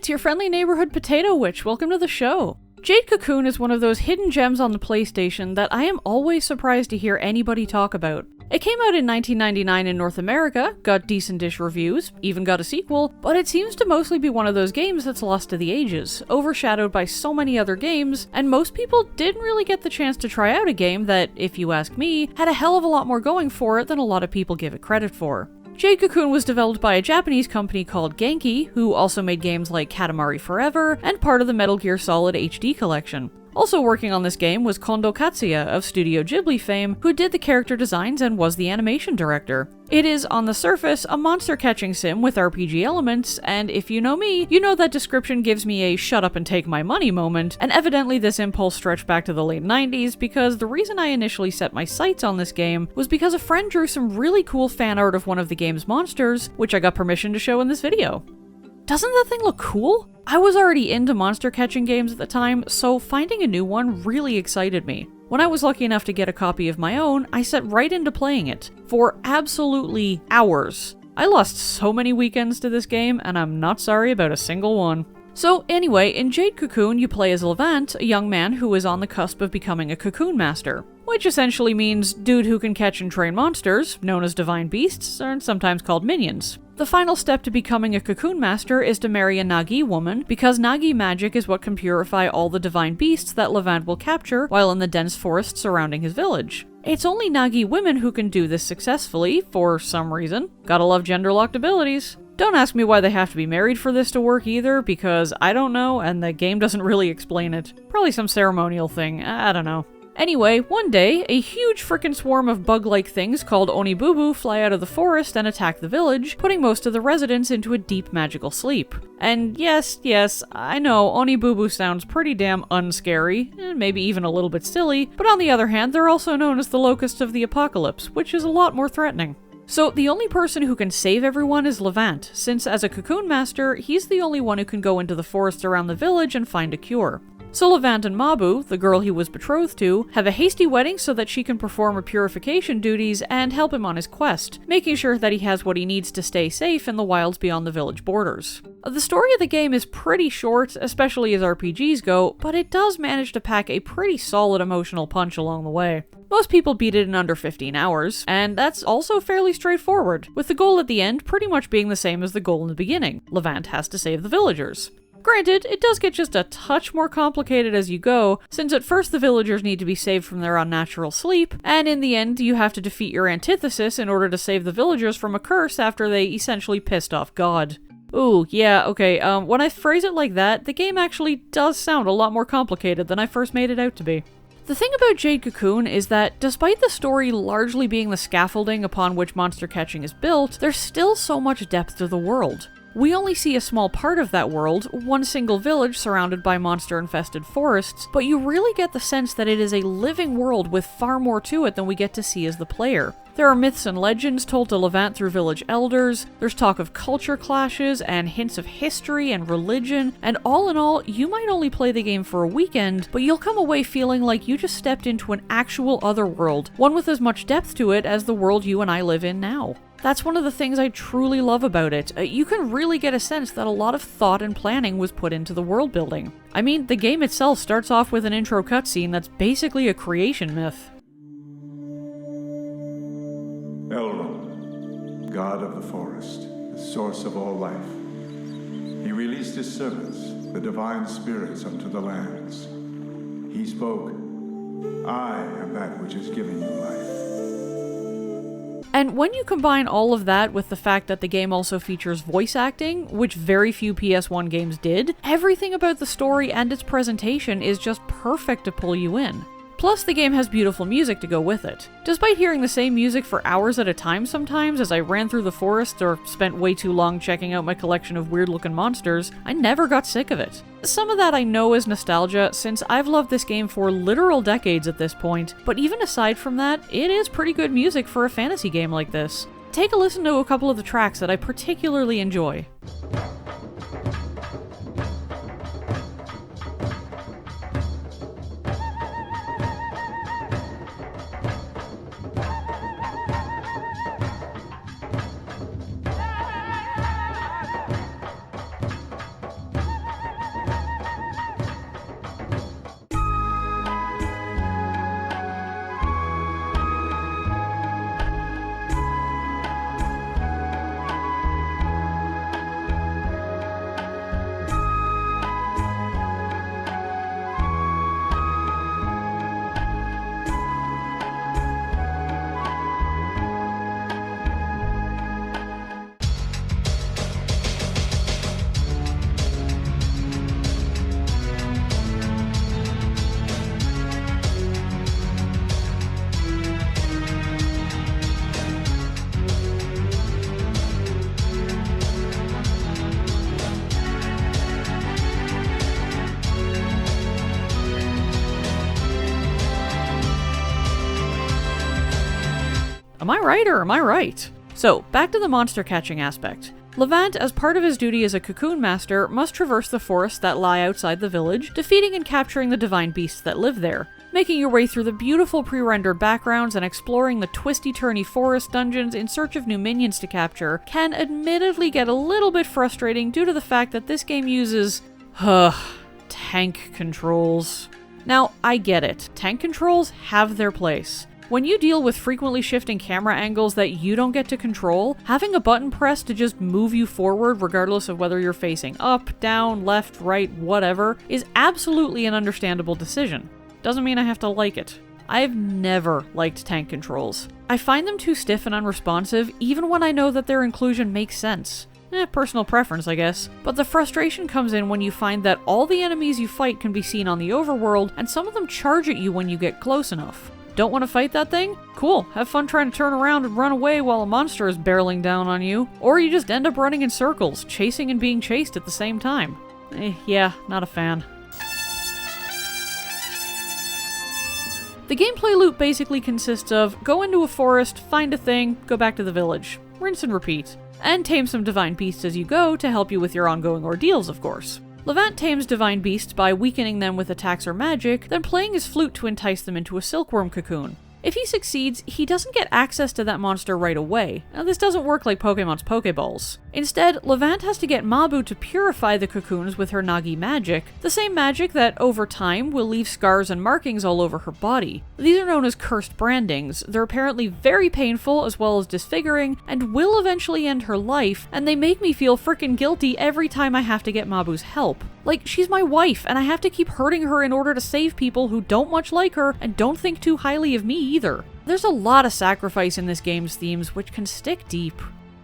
it's your friendly neighborhood potato witch. Welcome to the show. Jade Cocoon is one of those hidden gems on the PlayStation that I am always surprised to hear anybody talk about. It came out in 1999 in North America, got decent-ish reviews, even got a sequel, but it seems to mostly be one of those games that's lost to the ages, overshadowed by so many other games, and most people didn't really get the chance to try out a game that, if you ask me, had a hell of a lot more going for it than a lot of people give it credit for. Jade Cocoon was developed by a Japanese company called Genki, who also made games like Katamari Forever and part of the Metal Gear Solid HD collection. Also working on this game was Kondo Katsuya of Studio Ghibli fame, who did the character designs and was the animation director. It is, on the surface, a monster-catching sim with RPG elements, and if you know me, you know that description gives me a shut up and take my money moment, and evidently this impulse stretched back to the late 90s because the reason I initially set my sights on this game was because a friend drew some really cool fan art of one of the game's monsters, which I got permission to show in this video. Doesn't that thing look cool? I was already into monster-catching games at the time, so finding a new one really excited me. When I was lucky enough to get a copy of my own, I set right into playing it, for absolutely hours. I lost so many weekends to this game, and I'm not sorry about a single one. So anyway, in Jade Cocoon you play as Levant, a young man who is on the cusp of becoming a cocoon master, which essentially means dude who can catch and train monsters, known as divine beasts, or sometimes called minions. The final step to becoming a cocoon master is to marry a Nagi woman, because Nagi magic is what can purify all the divine beasts that Levant will capture while in the dense forest surrounding his village. It's only Nagi women who can do this successfully, for some reason. Gotta love gender-locked abilities. Don't ask me why they have to be married for this to work either, because I don't know, and the game doesn't really explain it. Probably some ceremonial thing, I don't know. Anyway, one day, a huge frickin' swarm of bug-like things called Onibubu fly out of the forest and attack the village, putting most of the residents into a deep magical sleep. And yes, I know, Onibubu sounds pretty damn unscary, maybe even a little bit silly, but on the other hand, they're also known as the locusts of the apocalypse, which is a lot more threatening. So the only person who can save everyone is Levant, since as a cocoon master, he's the only one who can go into the forest around the village and find a cure. So Levant and Mabu, the girl he was betrothed to, have a hasty wedding so that she can perform her purification duties and help him on his quest, making sure that he has what he needs to stay safe in the wilds beyond the village borders. The story of the game is pretty short, especially as RPGs go, but it does manage to pack a pretty solid emotional punch along the way. Most people beat it in under 15 hours, and that's also fairly straightforward, with the goal at the end pretty much being the same as the goal in the beginning. Levant has to save the villagers. Granted, it does get just a touch more complicated as you go, since at first the villagers need to be saved from their unnatural sleep, and in the end you have to defeat your antithesis in order to save the villagers from a curse after they essentially pissed off God. Ooh, yeah, okay, when I phrase it like that, the game actually does sound a lot more complicated than I first made it out to be. The thing about Jade Cocoon is that, despite the story largely being the scaffolding upon which monster catching is built, there's still so much depth to the world. We only see a small part of that world, one single village surrounded by monster-infested forests, but you really get the sense that it is a living world with far more to it than we get to see as the player. There are myths and legends told to Levant through village elders, there's talk of culture clashes and hints of history and religion, and all in all, you might only play the game for a weekend, but you'll come away feeling like you just stepped into an actual other world, one with as much depth to it as the world you and I live in now. That's one of the things I truly love about it. You can really get a sense that a lot of thought and planning was put into the world building. I mean, the game itself starts off with an intro cutscene that's basically a creation myth. Elrond, god of the forest, the source of all life. He released his servants, the divine spirits, unto the lands. He spoke, I am that which is giving you life. And when you combine all of that with the fact that the game also features voice acting, which very few PS1 games did, everything about the story and its presentation is just perfect to pull you in. Plus, the game has beautiful music to go with it. Despite hearing the same music for hours at a time sometimes as I ran through the forest or spent way too long checking out my collection of weird-looking monsters, I never got sick of it. Some of that I know is nostalgia, since I've loved this game for literal decades at this point, but even aside from that, it is pretty good music for a fantasy game like this. Take a listen to a couple of the tracks that I particularly enjoy. I right or am I right? So, back to the monster catching aspect. Levant, as part of his duty as a cocoon master, must traverse the forests that lie outside the village, defeating and capturing the divine beasts that live there. Making your way through the beautiful pre-rendered backgrounds and exploring the twisty-turny forest dungeons in search of new minions to capture can admittedly get a little bit frustrating due to the fact that this game uses tank controls. Now, I get it. Tank controls have their place. When you deal with frequently shifting camera angles that you don't get to control, having a button pressed to just move you forward regardless of whether you're facing up, down, left, right, whatever, is absolutely an understandable decision. Doesn't mean I have to like it. I've never liked tank controls. I find them too stiff and unresponsive, even when I know that their inclusion makes sense. Personal preference, I guess. But the frustration comes in when you find that all the enemies you fight can be seen on the overworld, and some of them charge at you when you get close enough. Don't want to fight that thing? Cool, have fun trying to turn around and run away while a monster is barreling down on you. Or you just end up running in circles, chasing and being chased at the same time. Yeah, not a fan. The gameplay loop basically consists of go into a forest, find a thing, go back to the village. Rinse and repeat. And tame some divine beasts as you go to help you with your ongoing ordeals, of course. Levant tames divine beasts by weakening them with attacks or magic, then playing his flute to entice them into a silkworm cocoon. If he succeeds, he doesn't get access to that monster right away. Now, this doesn't work like Pokemon's Pokeballs. Instead, Levant has to get Mabu to purify the cocoons with her Nagi magic, the same magic that, over time, will leave scars and markings all over her body. These are known as cursed brandings. They're apparently very painful as well as disfiguring, and will eventually end her life, and they make me feel frickin' guilty every time I have to get Mabu's help. Like, she's my wife, and I have to keep hurting her in order to save people who don't much like her and don't think too highly of me either. There's a lot of sacrifice in this game's themes, which can stick deep.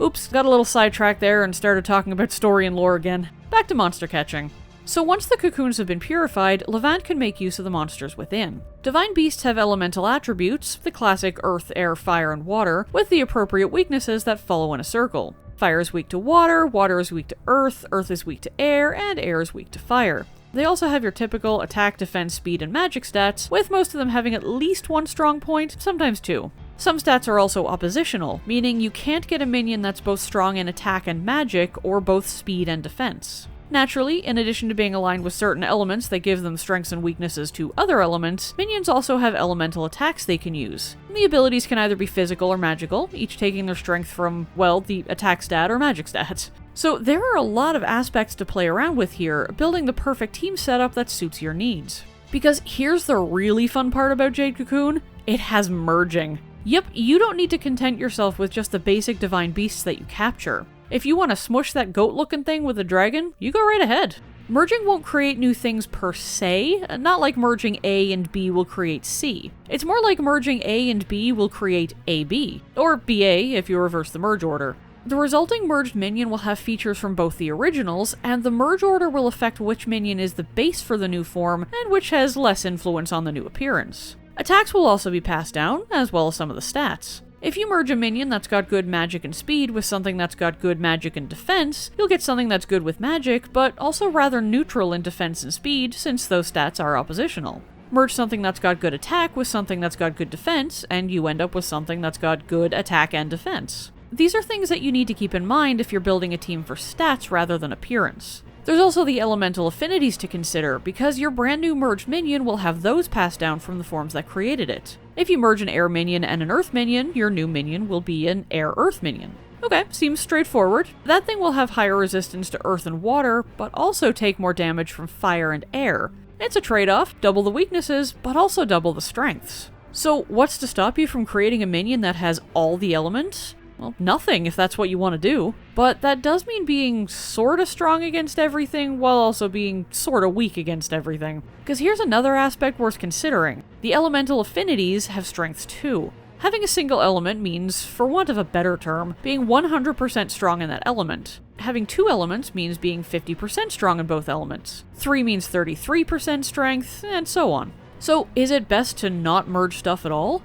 Oops, got a little sidetracked there and started talking about story and lore again. Back to monster catching. So once the cocoons have been purified, Levant can make use of the monsters within. Divine beasts have elemental attributes, the classic earth, air, fire, and water, with the appropriate weaknesses that follow in a circle. Fire is weak to water, water is weak to earth is weak to air, and air is weak to fire. They also have your typical attack, defense, speed, and magic stats, with most of them having at least one strong point, sometimes two. Some stats are also oppositional, meaning you can't get a minion that's both strong in attack and magic, or both speed and defense. Naturally, in addition to being aligned with certain elements that give them strengths and weaknesses to other elements, minions also have elemental attacks they can use. The abilities can either be physical or magical, each taking their strength from, well, the attack stat or magic stat. So there are a lot of aspects to play around with here, building the perfect team setup that suits your needs. Because here's the really fun part about Jade Cocoon, it has merging. Yep, you don't need to content yourself with just the basic divine beasts that you capture. If you want to smush that goat-looking thing with a dragon, you go right ahead. Merging won't create new things per se, not like merging A and B will create C. It's more like merging A and B will create AB, or BA if you reverse the merge order. The resulting merged minion will have features from both the originals, and the merge order will affect which minion is the base for the new form, and which has less influence on the new appearance. Attacks will also be passed down, as well as some of the stats. If you merge a minion that's got good magic and speed with something that's got good magic and defense, you'll get something that's good with magic, but also rather neutral in defense and speed, since those stats are oppositional. Merge something that's got good attack with something that's got good defense, and you end up with something that's got good attack and defense. These are things that you need to keep in mind if you're building a team for stats rather than appearance. There's also the elemental affinities to consider, because your brand new merged minion will have those passed down from the forms that created it. If you merge an air minion and an earth minion, your new minion will be an air-earth minion. Okay, seems straightforward. That thing will have higher resistance to earth and water, but also take more damage from fire and air. It's a trade-off, double the weaknesses, but also double the strengths. So what's to stop you from creating a minion that has all the elements? Well, nothing if that's what you want to do. But that does mean being sorta strong against everything while also being sorta weak against everything. Because here's another aspect worth considering. The elemental affinities have strengths too. Having a single element means, for want of a better term, being 100% strong in that element. Having two elements means being 50% strong in both elements. 3 means 33% strength, and so on. So is it best to not merge stuff at all?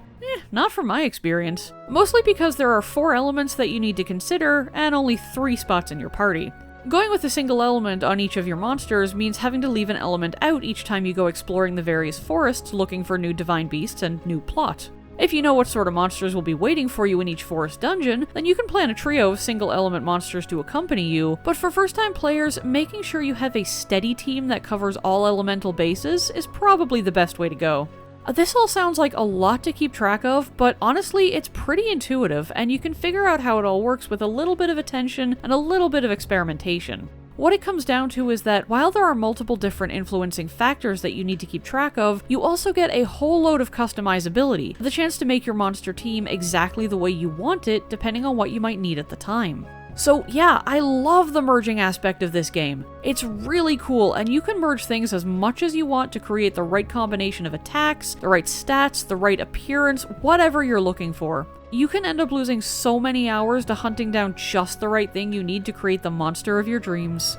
Not from my experience. Mostly because there are 4 elements that you need to consider, and only 3 spots in your party. Going with a single element on each of your monsters means having to leave an element out each time you go exploring the various forests looking for new divine beasts and new plot. If you know what sort of monsters will be waiting for you in each forest dungeon, then you can plan a trio of single-element monsters to accompany you, but for first-time players, making sure you have a steady team that covers all elemental bases is probably the best way to go. This all sounds like a lot to keep track of, but honestly, it's pretty intuitive, and you can figure out how it all works with a little bit of attention and a little bit of experimentation. What it comes down to is that while there are multiple different influencing factors that you need to keep track of, you also get a whole load of customizability, the chance to make your monster team exactly the way you want it depending on what you might need at the time. So yeah, I love the merging aspect of this game. It's really cool, and you can merge things as much as you want to create the right combination of attacks, the right stats, the right appearance, whatever you're looking for. You can end up losing so many hours to hunting down just the right thing you need to create the monster of your dreams.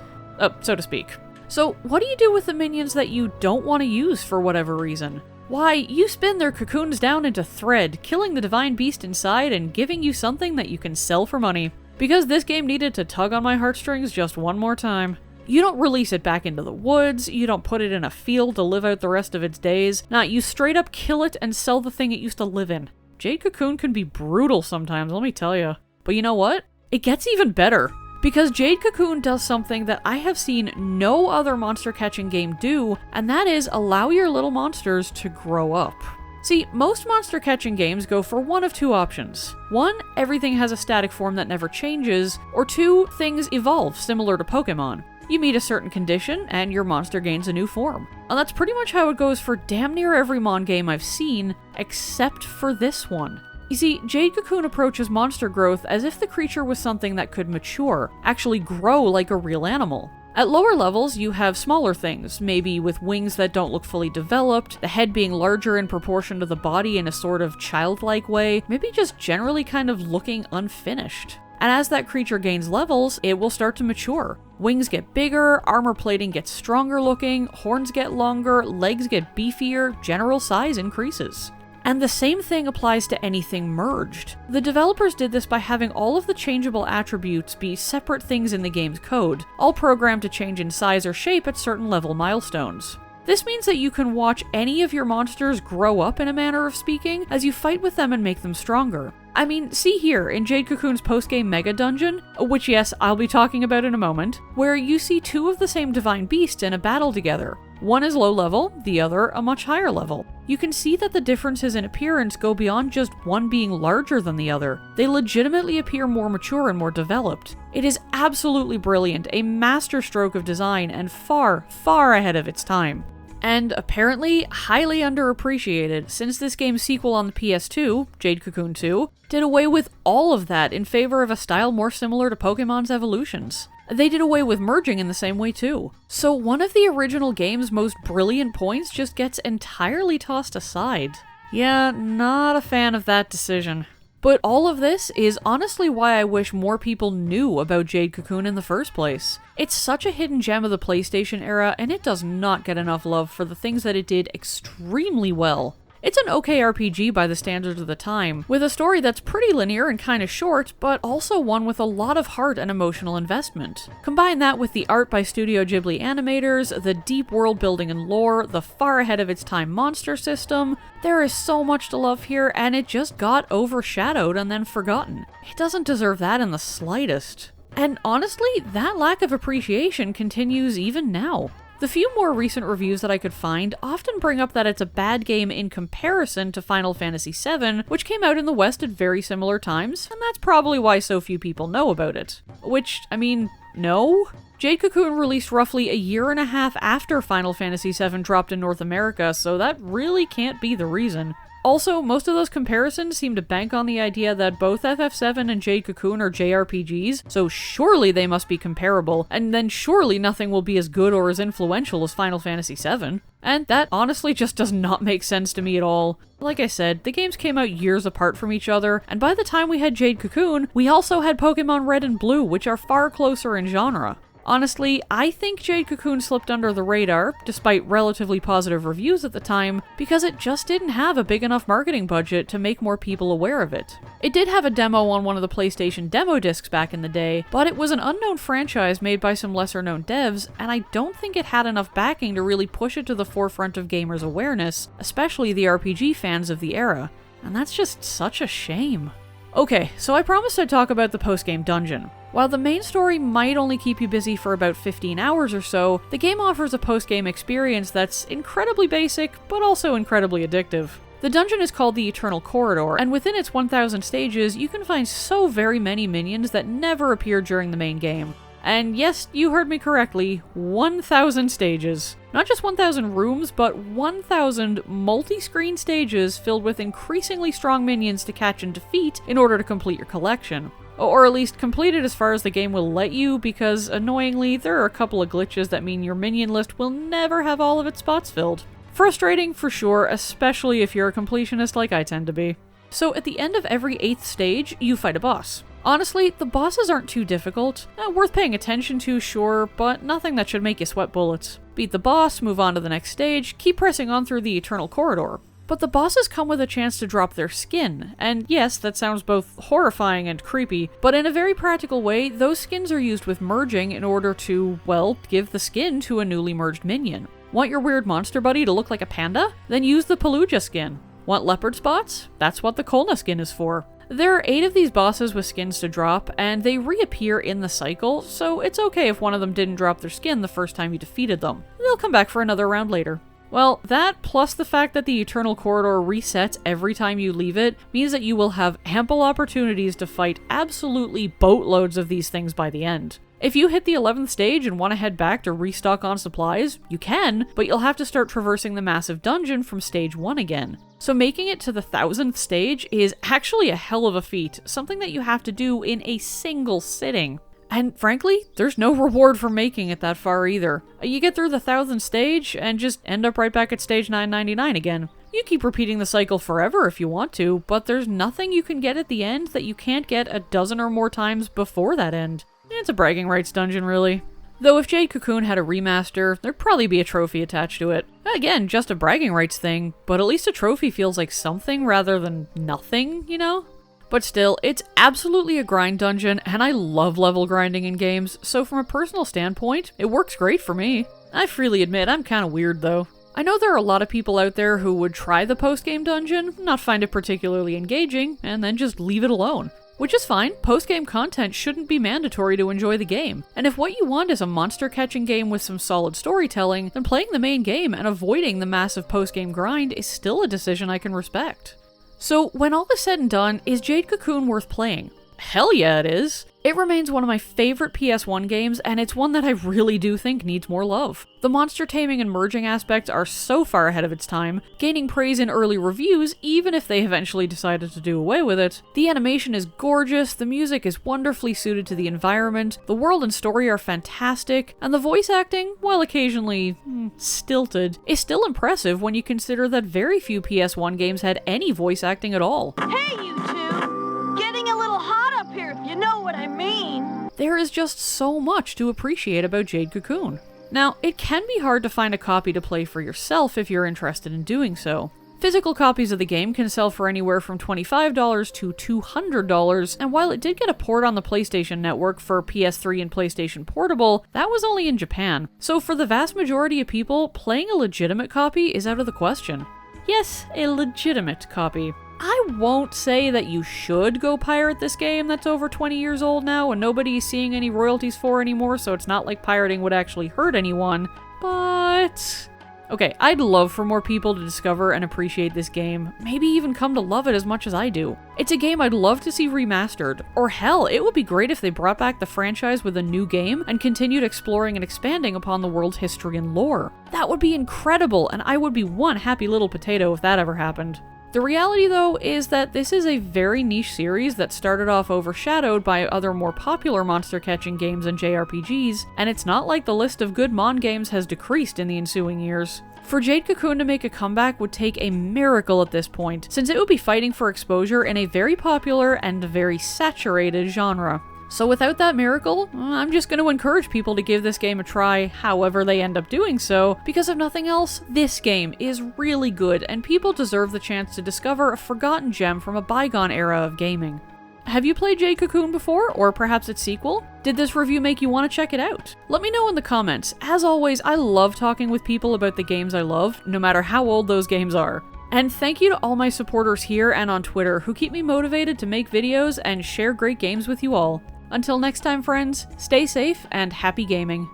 So to speak. So what do you do with the minions that you don't want to use for whatever reason? Why, you spin their cocoons down into thread, killing the divine beast inside and giving you something that you can sell for money. Because this game needed to tug on my heartstrings just one more time. You don't release it back into the woods, you don't put it in a field to live out the rest of its days. Nah, you straight up kill it and sell the thing it used to live in. Jade Cocoon can be brutal sometimes, let me tell you. But you know what? It gets even better. Because Jade Cocoon does something that I have seen no other monster catching game do, and that is allow your little monsters to grow up. See, most monster catching games go for one of two options. One, everything has a static form that never changes, or two, things evolve similar to Pokemon. You meet a certain condition, and your monster gains a new form. And that's pretty much how it goes for damn near every Mon game I've seen, except for this one. You see, Jade Cocoon approaches monster growth as if the creature was something that could mature, actually grow like a real animal. At lower levels, you have smaller things, maybe with wings that don't look fully developed, the head being larger in proportion to the body in a sort of childlike way, maybe just generally kind of looking unfinished. And as that creature gains levels, it will start to mature. Wings get bigger, armor plating gets stronger looking, horns get longer, legs get beefier, general size increases. And the same thing applies to anything merged. The developers did this by having all of the changeable attributes be separate things in the game's code, all programmed to change in size or shape at certain level milestones. This means that you can watch any of your monsters grow up in a manner of speaking as you fight with them and make them stronger. I mean, see here in Jade Cocoon's post-game Mega Dungeon, which yes, I'll be talking about in a moment, where you see two of the same divine beasts in a battle together. One is low level, the other a much higher level. You can see that the differences in appearance go beyond just one being larger than the other. They legitimately appear more mature and more developed. It is absolutely brilliant, a masterstroke of design, and far, far ahead of its time. And apparently highly underappreciated, since this game's sequel on the PS2, Jade Cocoon 2, did away with all of that in favor of a style more similar to Pokemon's evolutions. They did away with merging in the same way too. So one of the original game's most brilliant points just gets entirely tossed aside. Yeah, not a fan of that decision. But all of this is honestly why I wish more people knew about Jade Cocoon in the first place. It's such a hidden gem of the PlayStation era, and it does not get enough love for the things that it did extremely well. It's an okay RPG by the standards of the time, with a story that's pretty linear and kinda short, but also one with a lot of heart and emotional investment. Combine that with the art by Studio Ghibli animators, the deep world building and lore, the far ahead of its time monster system, there is so much to love here, and it just got overshadowed and then forgotten. It doesn't deserve that in the slightest. And honestly, that lack of appreciation continues even now. The few more recent reviews that I could find often bring up that it's a bad game in comparison to Final Fantasy VII, which came out in the West at very similar times, and that's probably why so few people know about it. Which, I mean, no? Jade Cocoon released roughly a year and a half after Final Fantasy VII dropped in North America, so that really can't be the reason. Also, most of those comparisons seem to bank on the idea that both FF7 and Jade Cocoon are JRPGs, so surely they must be comparable, and then surely nothing will be as good or as influential as Final Fantasy VII. And that honestly just does not make sense to me at all. Like I said, the games came out years apart from each other, and by the time we had Jade Cocoon, we also had Pokemon Red and Blue, which are far closer in genre. Honestly, I think Jade Cocoon slipped under the radar, despite relatively positive reviews at the time, because it just didn't have a big enough marketing budget to make more people aware of it. It did have a demo on one of the PlayStation demo discs back in the day, but it was an unknown franchise made by some lesser-known devs, and I don't think it had enough backing to really push it to the forefront of gamers' awareness, especially the RPG fans of the era. and that's just such a shame. Okay, so I promised I'd talk about the post-game dungeon. While the main story might only keep you busy for about 15 hours or so, the game offers a post-game experience that's incredibly basic, but also incredibly addictive. The dungeon is called the Eternal Corridor, and within its 1000 stages, you can find so very many minions that never appear during the main game. And yes, you heard me correctly, 1000 stages. Not just 1000 rooms, but 1000 multi-screen stages filled with increasingly strong minions to catch and defeat in order to complete your collection. Or at least complete it as far as the game will let you, because annoyingly, there are a couple of glitches that mean your minion list will never have all of its spots filled. Frustrating for sure, especially if you're a completionist like I tend to be. So at the end of every 8th stage, you fight a boss. Honestly, the bosses aren't too difficult. Worth paying attention to, sure, but nothing that should make you sweat bullets. Beat the boss, move on to the next stage, keep pressing on through the Eternal Corridor. But the bosses come with a chance to drop their skin, and yes, that sounds both horrifying and creepy, but in a very practical way, those skins are used with merging in order to, well, give the skin to a newly merged minion. Want your weird monster buddy to look like a panda? Then use the Peluja skin. Want leopard spots? That's what the Kolna skin is for. There are 8 of these bosses with skins to drop, and they reappear in the cycle, so it's okay if one of them didn't drop their skin the first time you defeated them. They'll come back for another round later. Well, that plus the fact that the Eternal Corridor resets every time you leave it means that you will have ample opportunities to fight absolutely boatloads of these things by the end. If you hit the 11th stage and want to head back to restock on supplies, you can, but you'll have to start traversing the massive dungeon from stage 1 again. So making it to the 1000th stage is actually a hell of a feat, something that you have to do in a single sitting. And frankly, there's no reward for making it that far either. You get through the 1000th stage and just end up right back at stage 999 again. You keep repeating the cycle forever if you want to, but there's nothing you can get at the end that you can't get a dozen or more times before that end. It's a bragging rights dungeon, really. Though if Jade Cocoon had a remaster, there'd probably be a trophy attached to it. Again, just a bragging rights thing, but at least a trophy feels like something rather than nothing, you know? But still, it's absolutely a grind dungeon, and I love level grinding in games, so from a personal standpoint, it works great for me. I freely admit I'm kinda weird though. I know there are a lot of people out there who would try the post-game dungeon, not find it particularly engaging, and then just leave it alone. Which is fine, post-game content shouldn't be mandatory to enjoy the game. And if what you want is a monster-catching game with some solid storytelling, then playing the main game and avoiding the massive post-game grind is still a decision I can respect. So, when all is said and done, is Jade Cocoon worth playing? Hell yeah, it is! It remains one of my favorite PS1 games, and it's one that I really do think needs more love. The monster taming and merging aspects are so far ahead of its time, gaining praise in early reviews even if they eventually decided to do away with it. The animation is gorgeous, the music is wonderfully suited to the environment, the world and story are fantastic, and the voice acting, while occasionally stilted, is still impressive when you consider that very few PS1 games had any voice acting at all. Hey, you two! Getting a little hot up here, if you know what I mean. There is just so much to appreciate about Jade Cocoon. Now, it can be hard to find a copy to play for yourself if you're interested in doing so. Physical copies of the game can sell for anywhere from $25 to $200, and while it did get a port on the PlayStation Network for PS3 and PlayStation Portable, that was only in Japan. So for the vast majority of people, playing a legitimate copy is out of the question. Yes, a legitimate copy. I won't say that you should go pirate this game that's over 20 years old now and nobody's seeing any royalties for anymore, so it's not like pirating would actually hurt anyone, but... Okay, I'd love for more people to discover and appreciate this game, maybe even come to love it as much as I do. It's a game I'd love to see remastered, or hell, it would be great if they brought back the franchise with a new game and continued exploring and expanding upon the world's history and lore. That would be incredible, and I would be one happy little potato if that ever happened. The reality, though, is that this is a very niche series that started off overshadowed by other more popular monster-catching games and JRPGs, and it's not like the list of good Mon games has decreased in the ensuing years. For Jade Cocoon to make a comeback would take a miracle at this point, since it would be fighting for exposure in a very popular and very saturated genre. So without that miracle, I'm just going to encourage people to give this game a try, however they end up doing so, because if nothing else, this game is really good, and people deserve the chance to discover a forgotten gem from a bygone era of gaming. Have you played Jade Cocoon before, or perhaps its sequel? Did this review make you want to check it out? Let me know in the comments. As always, I love talking with people about the games I love, no matter how old those games are. And thank you to all my supporters here and on Twitter who keep me motivated to make videos and share great games with you all. Until next time, friends, stay safe and happy gaming.